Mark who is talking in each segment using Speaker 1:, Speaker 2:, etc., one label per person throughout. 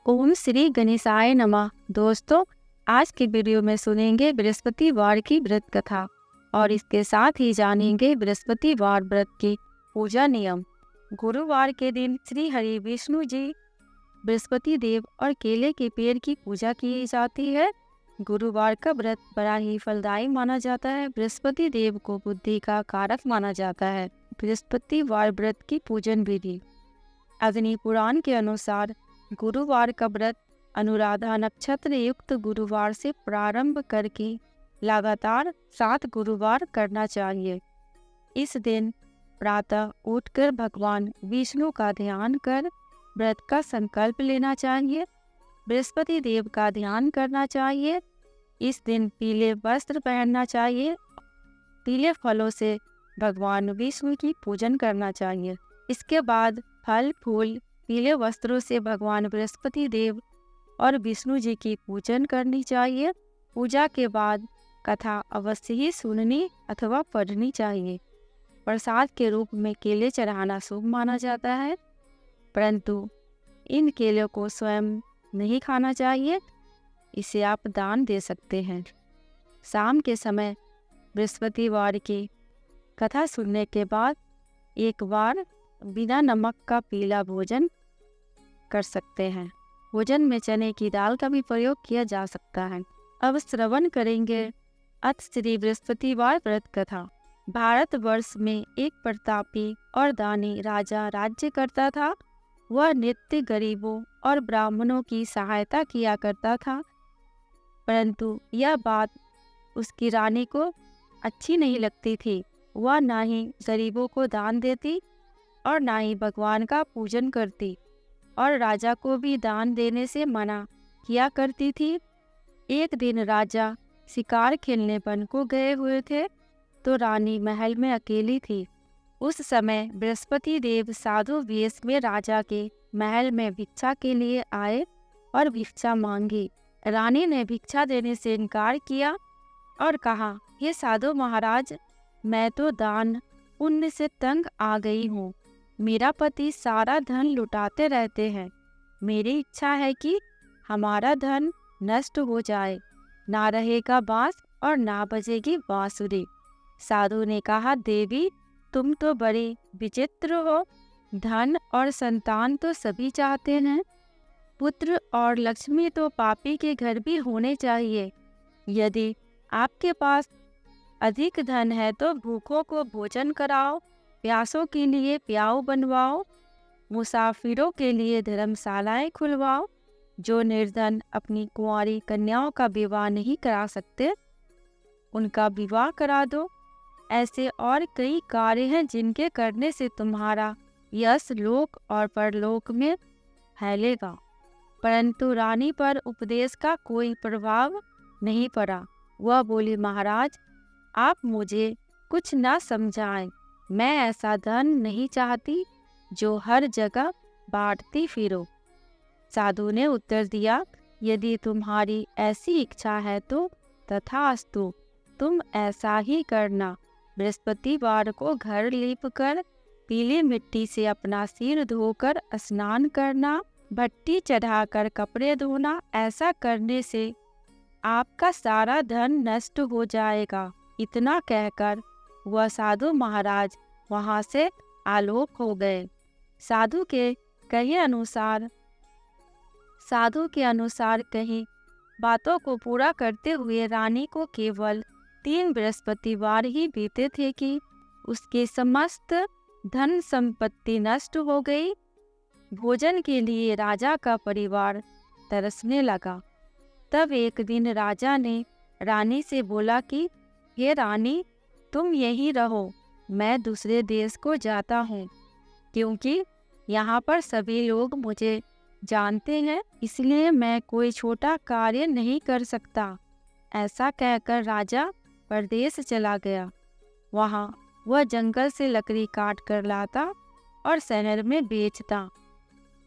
Speaker 1: ओम श्री गणेशाय नमः। दोस्तों, आज के वीडियो में सुनेंगे बृहस्पतिवार की व्रत कथा और इसके साथ ही जानेंगे बृहस्पतिवार व्रत की पूजा नियम। गुरुवार के दिन श्री हरि विष्णु जी, बृहस्पति देव और केले के पेड़ की पूजा की जाती है। गुरुवार का व्रत बड़ा ही फलदायी माना जाता है। बृहस्पति देव को बुद्धि का कारक माना जाता है। बृहस्पतिवार व्रत की पूजन विधि। अग्नि पुराण के अनुसार गुरुवार का व्रत अनुराधा नक्षत्र युक्त गुरुवार से प्रारंभ करके लगातार 7 गुरुवार करना चाहिए। इस दिन प्रातः उठकर भगवान विष्णु का ध्यान कर व्रत का संकल्प लेना चाहिए। बृहस्पति देव का ध्यान करना चाहिए। इस दिन पीले वस्त्र पहनना चाहिए। पीले फलों से भगवान विष्णु की पूजन करना चाहिए। इसके बाद फल फूल पीले वस्त्रों से भगवान बृहस्पति देव और विष्णु जी की पूजन करनी चाहिए। पूजा के बाद कथा अवश्य ही सुननी अथवा पढ़नी चाहिए। प्रसाद के रूप में केले चढ़ाना शुभ माना जाता है, परंतु इन केलों को स्वयं नहीं खाना चाहिए। इसे आप दान दे सकते हैं। शाम के समय बृहस्पतिवार की कथा सुनने के बाद एक बार बिना नमक का पीला भोजन कर सकते हैं। भोजन में चने की दाल का भी प्रयोग किया जा सकता है। अब श्रवण करेंगे अथ श्री बृहस्पतिवार व्रत कथा। भारतवर्ष में एक प्रतापी और दानी राजा राज्य करता था। वह नित्य गरीबों और ब्राह्मणों की सहायता किया करता था, परंतु यह बात उसकी रानी को अच्छी नहीं लगती थी। वह ना ही गरीबों को दान देती और ना ही भगवान का पूजन करती, और राजा को भी दान देने से मना किया करती थी। एक दिन राजा शिकार खेलने वन को गए हुए थे, तो रानी महल में अकेली थी। उस समय बृहस्पति देव साधु वेश में राजा के महल में भिक्षा के लिए आए और भिक्षा मांगी। रानी ने भिक्षा देने से इनकार किया और कहा, हे साधु महाराज, मैं तो दान पुण्य से तंग आ गई हूँ। मेरा पति सारा धन लुटाते रहते हैं। मेरी इच्छा है कि हमारा धन नष्ट हो जाए, ना रहेगा बांस और ना बजेगी बांसुरी। साधु ने कहा, देवी, तुम तो बड़ी विचित्र हो। धन और संतान तो सभी चाहते हैं। पुत्र और लक्ष्मी तो पापी के घर भी होने चाहिए। यदि आपके पास अधिक धन है तो भूखों को भोजन कराओ, प्यासों के लिए प्याऊ बनवाओ, मुसाफिरों के लिए धर्मशालाएं खुलवाओ। जो निर्धन अपनी कुंवारी कन्याओं का विवाह नहीं करा सकते, उनका विवाह करा दो। ऐसे और कई कार्य हैं जिनके करने से तुम्हारा यश लोक और परलोक में फैलेगा। परंतु रानी पर उपदेश का कोई प्रभाव नहीं पड़ा। वह बोली, महाराज, आप मुझे कुछ न समझाएं। मैं ऐसा धन नहीं चाहती जो हर जगह बांटती फिरो। साधु ने उत्तर दिया, यदि तुम्हारी ऐसी इच्छा है तो तथास्तु, तुम ऐसा ही करना। बृहस्पतिवार को घर लीपकर पीली मिट्टी से अपना सिर धोकर स्नान करना, भट्टी चढ़ाकर कपड़े धोना। ऐसा करने से आपका सारा धन नष्ट हो जाएगा। इतना कहकर वह साधु महाराज वहां से आलोक हो गए। साधु के अनुसार कहीं बातों को पूरा करते हुए रानी को केवल 3 बृहस्पतिवार ही बीते थे कि उसके समस्त धन संपत्ति नष्ट हो गई। भोजन के लिए राजा का परिवार तरसने लगा। तब एक दिन राजा ने रानी से बोला कि हे रानी, तुम यहीं रहो, मैं दूसरे देश को जाता हूँ, क्योंकि यहाँ पर सभी लोग मुझे जानते हैं, इसलिए मैं कोई छोटा कार्य नहीं कर सकता। ऐसा कहकर राजा परदेश चला गया। वहाँ वह जंगल से लकड़ी काट कर लाता और शहर में बेचता।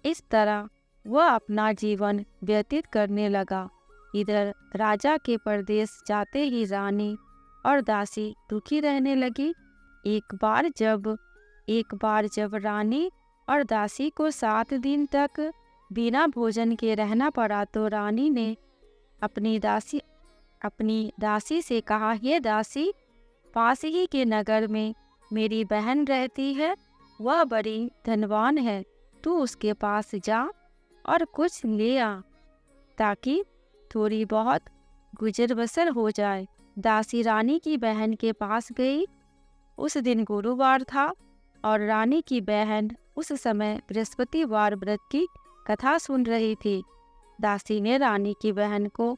Speaker 1: इस तरह वह अपना जीवन व्यतीत करने लगा। इधर राजा के परदेश जाते ही रानी और दासी दुखी रहने लगी। एक बार जब रानी और दासी को 7 दिन तक बिना भोजन के रहना पड़ा तो रानी ने अपनी दासी से कहा, हे दासी, पास ही के नगर में मेरी बहन रहती है, वह बड़ी धनवान है, तू उसके पास जा और कुछ ले आ ताकि थोड़ी बहुत गुजर बसर हो जाए। दासी रानी की बहन के पास गई। उस दिन गुरुवार था और रानी की बहन उस समय बृहस्पतिवार व्रत की कथा सुन रही थी। दासी ने रानी की बहन को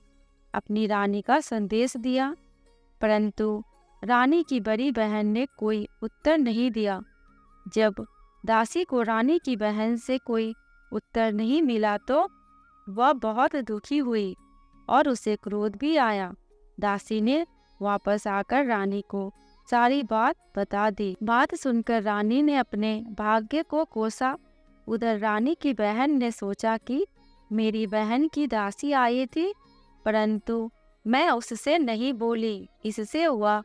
Speaker 1: अपनी रानी का संदेश दिया, परंतु रानी की बड़ी बहन ने कोई उत्तर नहीं दिया। जब दासी को रानी की बहन से कोई उत्तर नहीं मिला तो वह बहुत दुखी हुई और उसे क्रोध भी आया। दासी ने वापस आकर रानी को सारी बात बता दी। बात सुनकर रानी ने अपने भाग्य को कोसा। उधर रानी की बहन ने सोचा कि मेरी बहन की दासी आई थी, परंतु मैं उससे नहीं बोली, इससे वह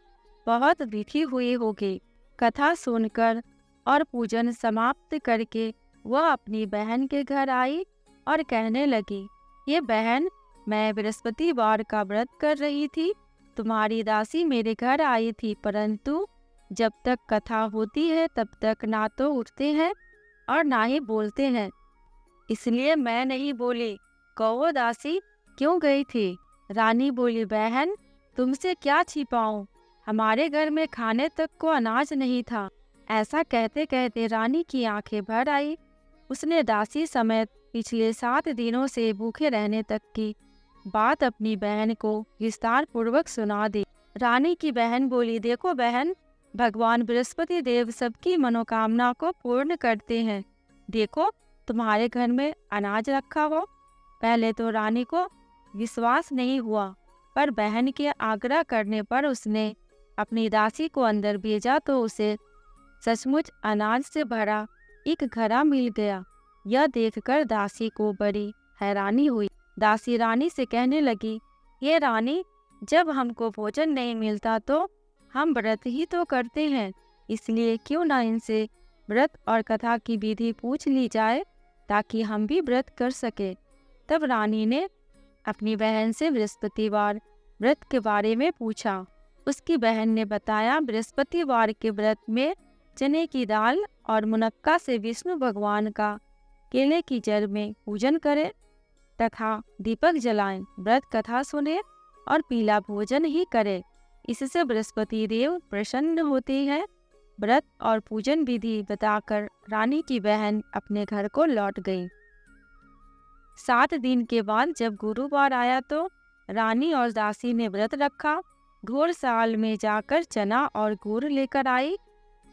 Speaker 1: बहुत दुखी हुई होगी। कथा सुनकर और पूजन समाप्त करके वह अपनी बहन के घर आई और कहने लगी, ये बहन, मैं बृहस्पतिवार का व्रत कर रही थी, तुम्हारी दासी मेरे घर आई थी, परंतु जब तक कथा होती है तब तक ना तो उठते हैं और ना ही बोलते हैं, इसलिए मैं नहीं बोली। कहो दासी, क्यों गई थी? रानी बोली, बहन, तुमसे क्या छिपाऊं, हमारे घर में खाने तक को अनाज नहीं था। ऐसा कहते कहते रानी की आंखें भर आई। उसने दासी समेत पिछले 7 दिनों से भूखे रहने तक की बात अपनी बहन को विस्तार पूर्वक सुना दी। रानी की बहन बोली, देखो बहन, भगवान बृहस्पति देव सबकी मनोकामना को पूर्ण करते हैं। देखो, तुम्हारे घर में अनाज रखा हो। पहले तो रानी को विश्वास नहीं हुआ, पर बहन के आग्रह करने पर उसने अपनी दासी को अंदर भेजा तो उसे सचमुच अनाज से भरा एक घड़ा मिल गया। यह देखकर दासी को बड़ी हैरानी हुई। दासी रानी से कहने लगी, ये रानी, जब हमको भोजन नहीं मिलता तो हम व्रत ही तो करते हैं, इसलिए क्यों ना इनसे व्रत और कथा की विधि पूछ ली जाए ताकि हम भी व्रत कर सके। तब रानी ने अपनी बहन से बृहस्पतिवार व्रत के बारे में पूछा। उसकी बहन ने बताया, बृहस्पतिवार के व्रत में चने की दाल और मुनक्का से विष्णु भगवान का केले की जड़ में पूजन करें तथा दीपक जलाएं, व्रत कथा सुने और पीला भोजन ही करें, इससे बृहस्पति देव प्रसन्न होते हैं। व्रत और पूजन विधि बताकर रानी की बहन अपने घर को लौट गई। 7 दिन के बाद जब गुरुवार आया तो रानी और दासी ने व्रत रखा। घोड़साल में जाकर चना और गुड़ लेकर आई,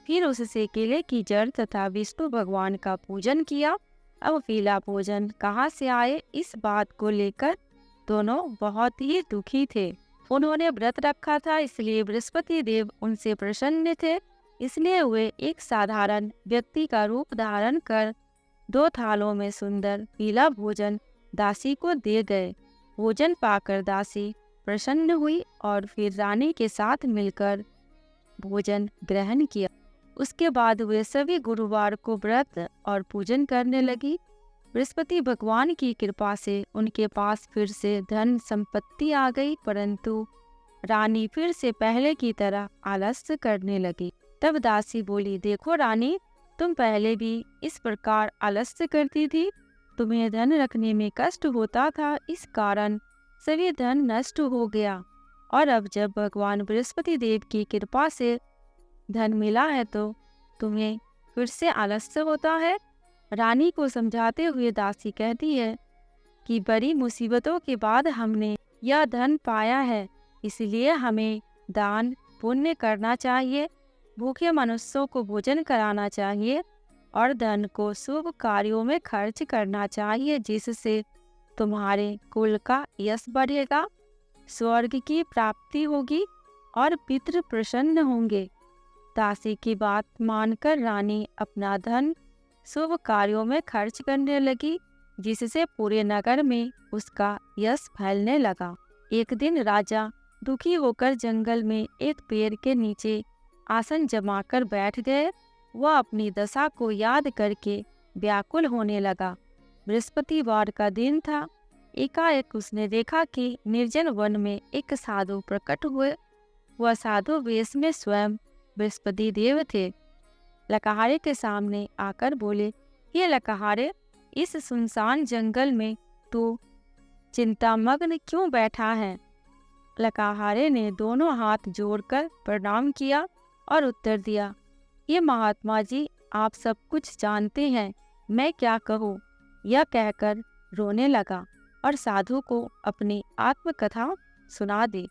Speaker 1: फिर उससे केले की जड़ तथा विष्णु भगवान का पूजन किया। अब पीला भोजन कहाँ से आए, इस बात को लेकर दोनों बहुत ही दुखी थे। उन्होंने व्रत रखा था, इसलिए बृहस्पति देव उनसे प्रसन्न थे, इसलिए वे एक साधारण व्यक्ति का रूप धारण कर 2 थालों में सुंदर पीला भोजन दासी को दे गए। भोजन पाकर दासी प्रसन्न हुई और फिर रानी के साथ मिलकर भोजन ग्रहण किया। उसके बाद वे सभी गुरुवार को व्रत और पूजन करने लगी। बृहस्पति भगवान की कृपा से उनके पास फिर से धन संपत्ति आ गई, परंतु रानी फिर से पहले की तरह आलस्य करने लगी। तब दासी बोली, देखो रानी, तुम पहले भी इस प्रकार आलस्य करती थी, तुम्हें धन रखने में कष्ट होता था, इस कारण सभी धन नष्ट हो गया, और अब जब भगवान बृहस्पति देव की कृपा से धन मिला है तो तुम्हें फिर से आलस्य होता है। रानी को समझाते हुए दासी कहती है कि बड़ी मुसीबतों के बाद हमने यह धन पाया है, इसलिए हमें दान पुण्य करना चाहिए, भूखे मनुष्यों को भोजन कराना चाहिए और धन को शुभ कार्यों में खर्च करना चाहिए, जिससे तुम्हारे कुल का यश बढ़ेगा, स्वर्ग की प्राप्ति होगी और पितृ प्रसन्न होंगे। दासी की बात मानकर रानी अपना धन शुभ कार्यों में खर्च करने लगी, जिससे पूरे नगर में उसका यश फैलने लगा। एक दिन राजा दुखी होकर जंगल में एक पेड़ के नीचे आसन जमाकर बैठ गए। वह अपनी दशा को याद करके व्याकुल होने लगा। बृहस्पतिवार का दिन था। एकाएक उसने देखा कि निर्जन वन में एक साधु प्रकट हुए। वह साधु वेश में स्वयं बृहस्पति देव थे। लकहारे के सामने आकर बोले, ये लकहारे, इस सुनसान जंगल में तू चिंतामग्न क्यों बैठा है? लकहारे ने दोनों हाथ जोड़कर प्रणाम किया और उत्तर दिया, ये महात्मा जी, आप सब कुछ जानते हैं, मैं क्या कहूँ। यह कहकर रोने लगा और साधु को अपनी आत्मकथा सुना दी।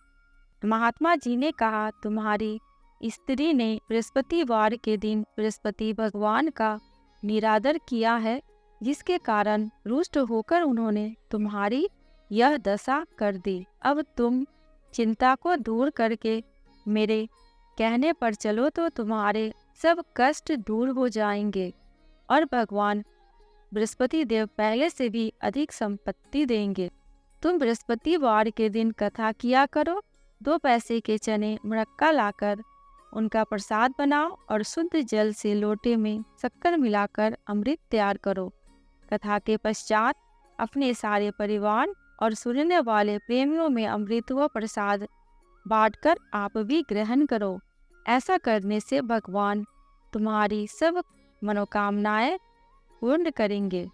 Speaker 1: महात्मा जी ने कहा, तुम्हारी स्त्री ने बृहस्पतिवार के दिन बृहस्पति भगवान का निरादर किया है, जिसके कारण रुष्ट होकर उन्होंने तुम्हारी यह दशा कर दी। अब तुम चिंता को दूर करके मेरे कहने पर चलो तो तुम्हारे सब कष्ट दूर हो जाएंगे और भगवान बृहस्पति देव पहले से भी अधिक संपत्ति देंगे। तुम बृहस्पतिवार के दिन कथा किया करो। 2 पैसे के चने मुरक्का लाकर उनका प्रसाद बनाओ और शुद्ध जल से लोटे में शक्कर मिलाकर अमृत तैयार करो। कथा के पश्चात अपने सारे परिवार और सुनने वाले प्रेमियों में अमृत व प्रसाद बांटकर आप भी ग्रहण करो। ऐसा करने से भगवान तुम्हारी सब मनोकामनाएं पूर्ण करेंगे।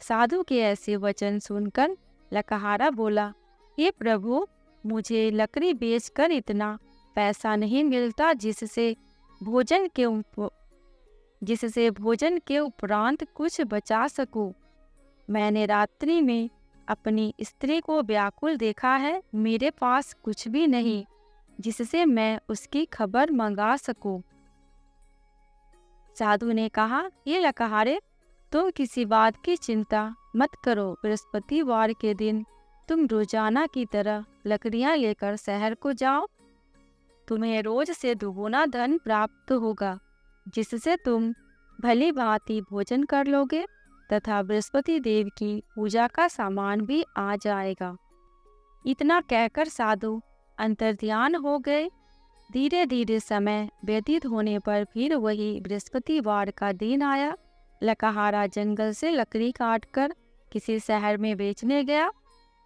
Speaker 1: साधु के ऐसे वचन सुनकर लकहारा बोला, हे प्रभु, मुझे लकड़ी बेचकर इतना पैसा नहीं मिलता जिससे भोजन के उपरांत कुछ बचा सकूं। मैंने रात्रि में अपनी स्त्री को व्याकुल देखा है। मेरे पास कुछ भी नहीं जिससे मैं उसकी खबर मंगा सकूं। साधु ने कहा, ये लकहारे, तुम किसी बात की चिंता मत करो। बृहस्पतिवार के दिन तुम रोजाना की तरह लकड़ियां लेकर शहर को जाओ। तुम्हें रोज से दुगुना धन प्राप्त होगा, जिससे तुम भली भांति भोजन कर लोगे तथा बृहस्पति देव की पूजा का सामान भी आ जाएगा। इतना कहकर साधु अंतर्ध्यान हो गए। धीरे धीरे समय व्यतीत होने पर फिर वही बृहस्पतिवार का दिन आया। लकहारा जंगल से लकड़ी काटकर किसी शहर में बेचने गया।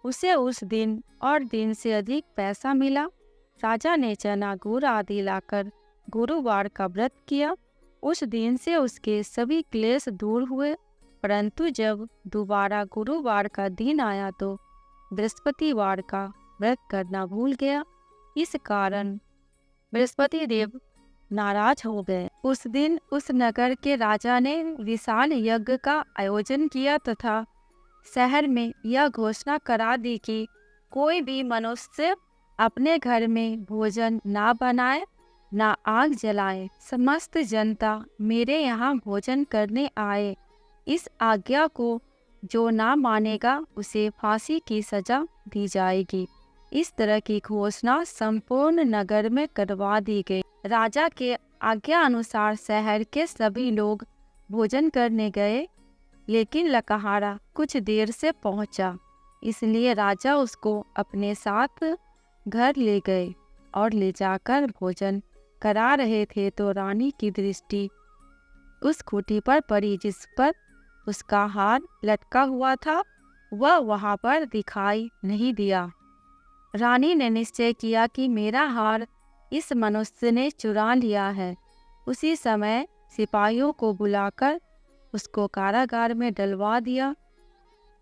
Speaker 1: उसे उस दिन और दिन से अधिक पैसा मिला। राजा ने चना गुड़ आदि लाकर गुरुवार का व्रत किया। उस दिन से उसके सभी क्लेश दूर हुए। परंतु जब दोबारा गुरुवार का दिन आया तो बृहस्पतिवार का व्रत करना भूल गया। इस कारण बृहस्पति देव नाराज हो गए। उस दिन उस नगर के राजा ने विशाल यज्ञ का आयोजन किया तथा शहर में यह घोषणा करा दी कि कोई भी मनुष्य अपने घर में भोजन ना बनाए, ना आग जलाए। समस्त जनता मेरे यहाँ भोजन करने आए। इस आज्ञा को जो ना मानेगा उसे फांसी की सजा दी जाएगी। इस तरह की घोषणा संपूर्ण नगर में करवा दी गई। राजा के आज्ञा अनुसार शहर के सभी लोग भोजन करने गए, लेकिन लकहारा कुछ देर से पहुंचा, इसलिए राजा उसको अपने साथ घर ले गए और ले जाकर भोजन करा रहे थे तो रानी की दृष्टि उस खूंटी पर पड़ी जिस पर उसका हार लटका हुआ था। वह वहां पर दिखाई नहीं दिया। रानी ने निश्चय किया कि मेरा हार इस मनुष्य ने चुरा लिया है। उसी समय सिपाहियों को बुलाकर उसको कारागार में डलवा दिया।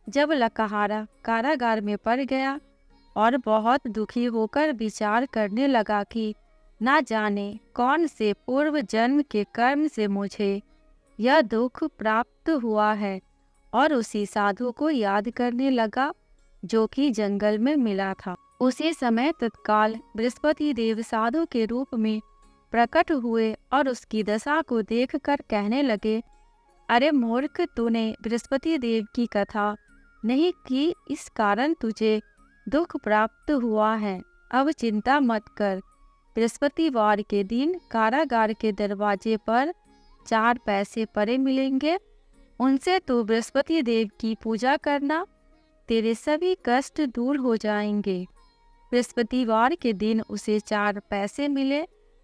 Speaker 1: जब लकहारा कारागार में पड़ गया और बहुत दुखी होकर विचार करने लगा कि ना जाने कौन से पूर्व जन्म के कर्म से मुझे यह दुख प्राप्त हुआ है, और उसी साधु को याद करने लगा जो कि जंगल में मिला था। उसी समय तत्काल बृहस्पति देव साधु के रूप में प्रकट हुए और उसकी दशा को देखकर कहने लगे, अरे मूर्ख, तूने बृहस्पति देव की कथा नहीं की, इस कारण तुझे दुख प्राप्त हुआ है। अब चिंता मत कर। बृहस्पतिवार के दिन कारागार के दरवाजे पर 4 पैसे पड़े मिलेंगे। उनसे तू बृहस्पति देव की पूजा करना, तेरे सभी कष्ट दूर हो जाएंगे। बृहस्पतिवार के दिन उसे 4 पैसे मिले।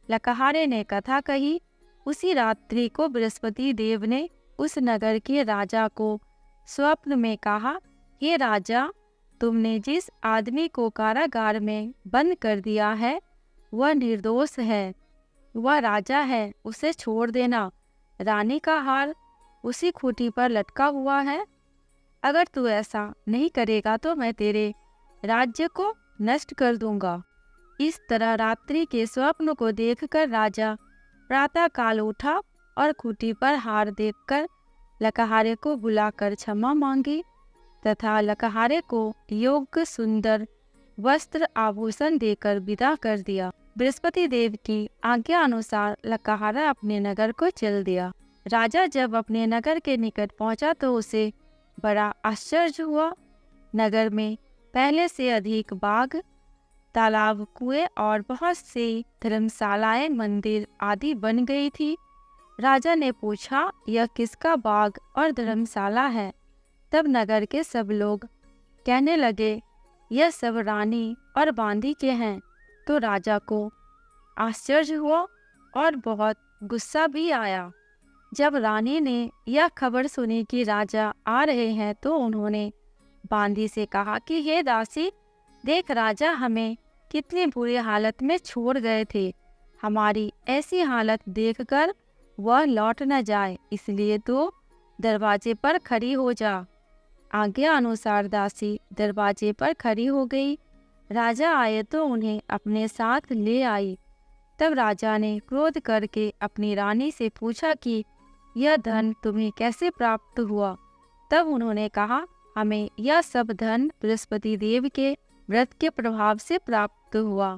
Speaker 1: लकहारे ने कथा कही। उसी रात्रि को बृहस्पति देव ने उस नगर के राजा को स्वप्न में कहा, हे राजा, तुमने जिस आदमी को कारागार में बंद कर दिया है वह निर्दोष है, वह राजा है, उसे छोड़ देना। रानी का हार उसी खूंटी पर लटका हुआ है। अगर तू ऐसा नहीं करेगा तो मैं तेरे राज्य को नष्ट कर दूंगा। इस तरह रात्रि के स्वप्न को देखकर राजा प्रातः काल उठा और खूंटी पर हार देखकर लकहारे को बुलाकर क्षमा मांगी तथा लकहारे को योग्य सुंदर वस्त्र आभूषण देकर विदा कर दिया। बृहस्पति देव की आज्ञा अनुसार लकहारा अपने नगर को चल दिया। राजा जब अपने नगर के निकट पहुंचा तो उसे बड़ा आश्चर्य हुआ। नगर में पहले से अधिक बाग, तालाब, कुएं और बहुत से धर्मशालाएं, मंदिर आदि बन गई थी। राजा ने पूछा, यह किसका बाग और धर्मशाला है? तब नगर के सब लोग कहने लगे, यह सब रानी और बांदी के हैं। तो राजा को आश्चर्य हुआ और बहुत गुस्सा भी आया। जब रानी ने यह खबर सुनी कि राजा आ रहे हैं तो उन्होंने बांदी से कहा कि हे दासी, देख राजा हमें कितनी बुरी हालत में छोड़ गए थे। हमारी ऐसी हालत देखकर वह लौट न जाए, इसलिए तो दरवाजे पर खड़ी हो जा। आज्ञा अनुसार दासी दरवाजे पर खड़ी हो गई। राजा आए तो उन्हें अपने साथ ले आई। तब राजा ने क्रोध करके अपनी रानी से पूछा कि यह धन तुम्हें कैसे प्राप्त हुआ? तब उन्होंने कहा, हमें यह सब धन बृहस्पति देव के व्रत के प्रभाव से प्राप्त हुआ।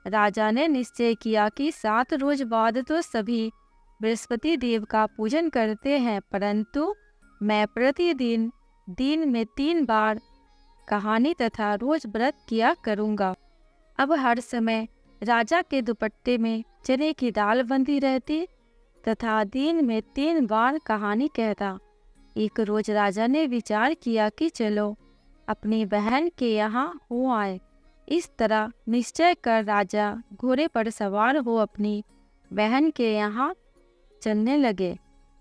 Speaker 1: राजा ने निश्चय किया कि 7 रोज बाद तो सभी बृहस्पति देव का पूजन करते हैं, परंतु मैं प्रतिदिन दिन में 3 बार कहानी तथा रोज व्रत किया करूँगा। अब हर समय राजा के दुपट्टे में चने की दाल बंधी रहती तथा दिन में 3 बार कहानी कहता। एक रोज राजा ने विचार किया कि चलो अपनी बहन के यहाँ हो आए। इस तरह निश्चय कर राजा घोड़े पर सवार हो अपनी बहन के यहाँ चलने लगे।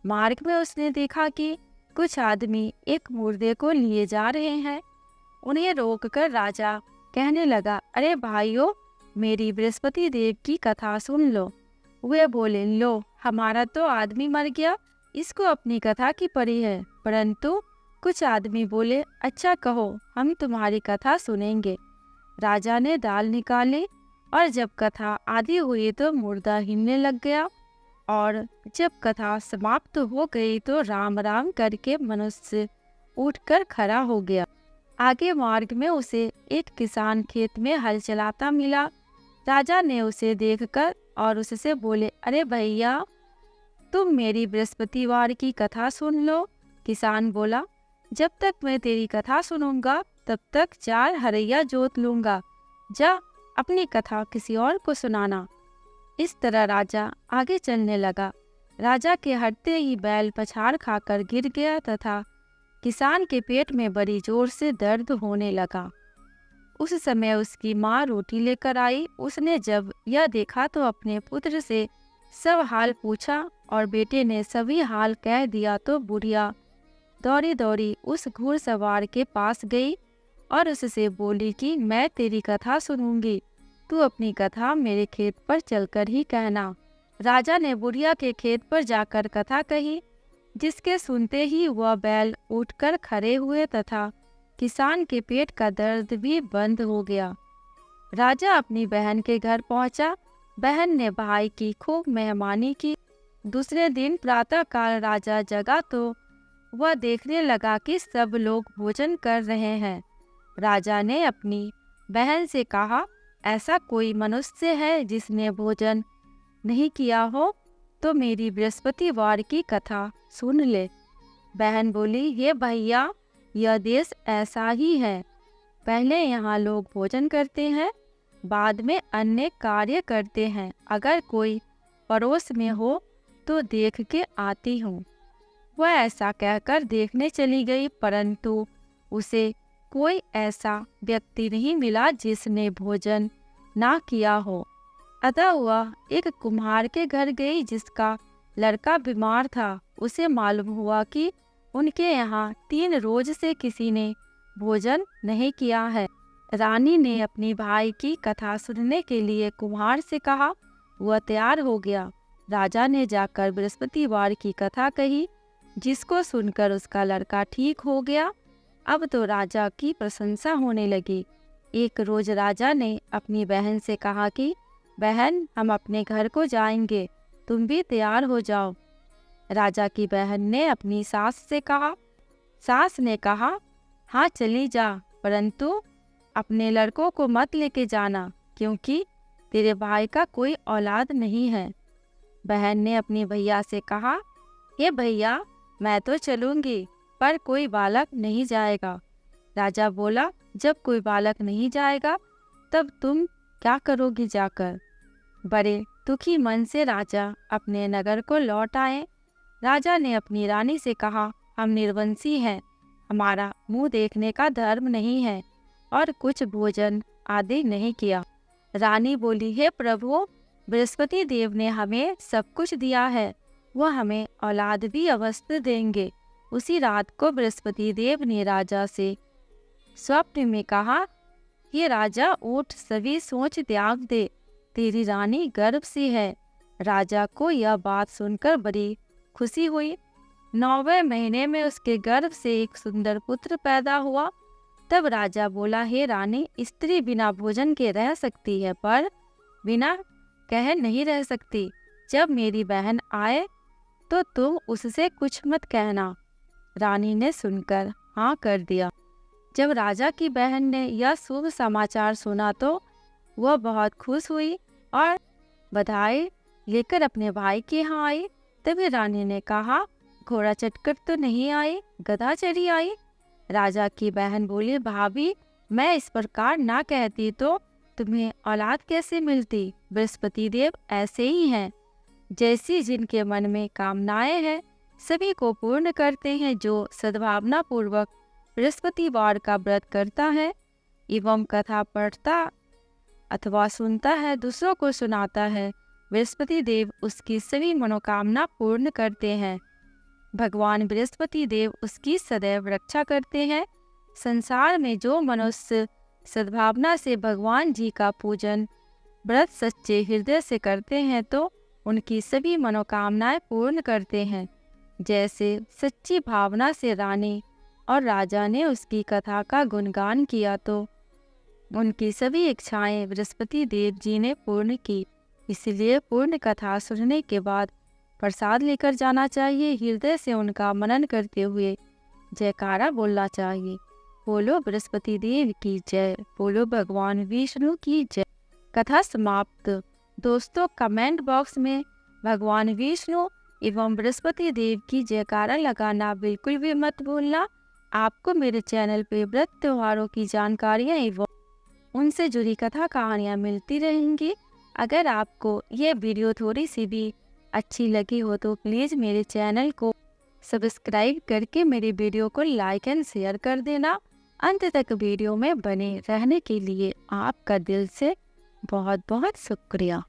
Speaker 1: मार्ग में उसने देखा कि कुछ आदमी एक मुर्दे को लिए जा रहे हैं। उन्हें रोककर राजा कहने लगा, अरे भाइयों, मेरी बृहस्पति देव की कथा सुन लो। वे बोले, लो हमारा तो आदमी मर गया, इसको अपनी कथा की पड़ी है। परंतु कुछ आदमी बोले, अच्छा कहो, हम तुम्हारी कथा सुनेंगे। राजा ने दाल निकाली और जब कथा आधी हुई तो मुर्दा हिलने लग गया और जब कथा समाप्त हो गई तो राम राम करके मनुष्य उठकर खड़ा हो गया। आगे मार्ग में उसे एक किसान खेत में हल चलाता मिला। राजा ने उसे देखकर और उससे बोले, अरे भैया, तुम मेरी बृहस्पतिवार की कथा सुन लो। किसान बोला, जब तक मैं तेरी कथा सुनूंगा तब तक 4 हरैया जोत लूंगा। जा अपनी कथा किसी और को सुनाना। इस तरह राजा आगे चलने लगा। राजा के हटते ही बैल पछाड़ खाकर गिर गया तथा किसान के पेट में बड़ी जोर से दर्द होने लगा। उस समय उसकी माँ रोटी लेकर आई। उसने जब यह देखा तो अपने पुत्र से सब हाल पूछा और बेटे ने सभी हाल कह दिया तो बुढ़िया दौड़ी दौड़ी उस घुड़सवार के पास गई और उससे बोली कि मैं तेरी कथा सुनूंगी, तू अपनी कथा मेरे खेत पर चलकर ही कहना। राजा ने बुढ़िया के खेत पर जाकर कथा कही, जिसके सुनते ही वह बैल उठकर खड़े हुए तथा किसान के पेट का दर्द भी बंद हो गया। राजा अपनी बहन के घर पहुंचा। बहन ने भाई की खूब मेहमानी की। दूसरे दिन प्रातःकाल राजा जगा तो वह देखने लगा कि सब लोग भोजन कर रहे हैं। राजा ने अपनी बहन से कहा, ऐसा कोई मनुष्य है जिसने भोजन नहीं किया हो तो मेरी बृहस्पतिवार की कथा सुन ले। बहन बोली, हे भैया, यह देश ऐसा ही है। पहले यहाँ लोग भोजन करते हैं, बाद में अन्य कार्य करते हैं। अगर कोई पड़ोस में हो तो देख के आती हूँ। वह ऐसा कहकर देखने चली गई, परंतु उसे कोई ऐसा व्यक्ति नहीं मिला जिसने भोजन ना किया हो। अतः वह एक कुम्हार के घर गई जिसका लड़का बीमार था। उसे मालूम हुआ कि उनके यहाँ 3 रोज से किसी ने भोजन नहीं किया है। रानी ने अपनी भाई की कथा सुनने के लिए कुम्हार से कहा। वह तैयार हो गया। राजा ने जाकर बृहस्पतिवार की कथा कही, जिसको सुनकर उसका लड़का ठीक हो गया। अब तो राजा की प्रशंसा होने लगी। एक रोज राजा ने अपनी बहन से कहा कि बहन, हम अपने घर को जाएंगे, तुम भी तैयार हो जाओ। राजा की बहन ने अपनी सास से कहा। सास ने कहा, हाँ चली जा, परंतु अपने लड़कों को मत लेके जाना, क्योंकि तेरे भाई का कोई औलाद नहीं है। बहन ने अपनी भैया से कहा, हे भैया, मैं तो चलूंगी, पर कोई बालक नहीं जाएगा। राजा बोला, जब कोई बालक नहीं जाएगा तब तुम क्या करोगी जाकर? बड़े दुखी मन से राजा अपने नगर को लौट आए। राजा ने अपनी रानी से कहा, हम निर्वंशी हैं, हमारा मुंह देखने का धर्म नहीं है और कुछ भोजन आदि नहीं किया। रानी बोली, हे प्रभु, बृहस्पति देव ने हमें सब कुछ दिया है, वह हमें औलाद भी अवश्य देंगे। उसी रात को बृहस्पति देव ने राजा से स्वप्न में कहा, ये राजा, उठ, सभी सोच त्याग दे, तेरी रानी गर्भ से है। राजा को यह बात सुनकर बड़ी खुशी हुई। 9वें महीने में उसके गर्भ से एक सुंदर पुत्र पैदा हुआ। तब राजा बोला, हे रानी, स्त्री बिना भोजन के रह सकती है, पर बिना कहे नहीं रह सकती। जब मेरी बहन आए तो तुम उससे कुछ मत कहना। रानी ने सुनकर हाँ कर दिया। जब राजा की बहन ने यह शुभ समाचार सुना तो वह बहुत खुश हुई और बधाई लेकर अपने भाई के यहाँ आई। तभी रानी ने कहा, घोड़ा चढ़कर तो नहीं आई, गधा चढ़ी आई। राजा की बहन बोली, भाभी, मैं इस प्रकार ना कहती तो तुम्हें औलाद कैसे मिलती? बृहस्पति देव ऐसे ही हैं, जैसी जिनके मन में कामनाएं हैं सभी को पूर्ण करते हैं। जो सद्भावना पूर्वक बृहस्पतिवार का व्रत करता है एवं कथा पढ़ता अथवा सुनता है, दूसरों को सुनाता है, बृहस्पति देव उसकी सभी मनोकामना पूर्ण करते हैं। भगवान बृहस्पति देव उसकी सदैव रक्षा करते हैं। संसार में जो मनुष्य सद्भावना से भगवान जी का पूजन व्रत सच्चे हृदय से करते हैं तो उनकी सभी मनोकामनाएं पूर्ण करते हैं। जैसे सच्ची भावना से रानी और राजा ने उसकी कथा का गुणगान किया तो उनकी सभी इच्छाएं बृहस्पति देव जी ने पूर्ण की। इसलिए पूर्ण कथा सुनने के बाद प्रसाद लेकर जाना चाहिए। हृदय से उनका मनन करते हुए जयकारा बोलना चाहिए। बोलो बृहस्पति देव की जय, बोलो भगवान विष्णु की जय। कथा समाप्त। दोस्तों, कमेंट बॉक्स में भगवान विष्णु एवं बृहस्पति देव की जयकारा लगाना बिल्कुल भी मत भूलना। आपको मेरे चैनल पे व्रत त्योहारों की जानकारियाँ एवं उनसे जुड़ी कथा कहानियाँ मिलती रहेंगी। अगर आपको ये वीडियो थोड़ी सी भी अच्छी लगी हो तो प्लीज़ मेरे चैनल को सब्सक्राइब करके मेरे वीडियो को लाइक एंड शेयर कर देना। अंत तक वीडियो में बने रहने के लिए आपका दिल से बहुत बहुत शुक्रिया।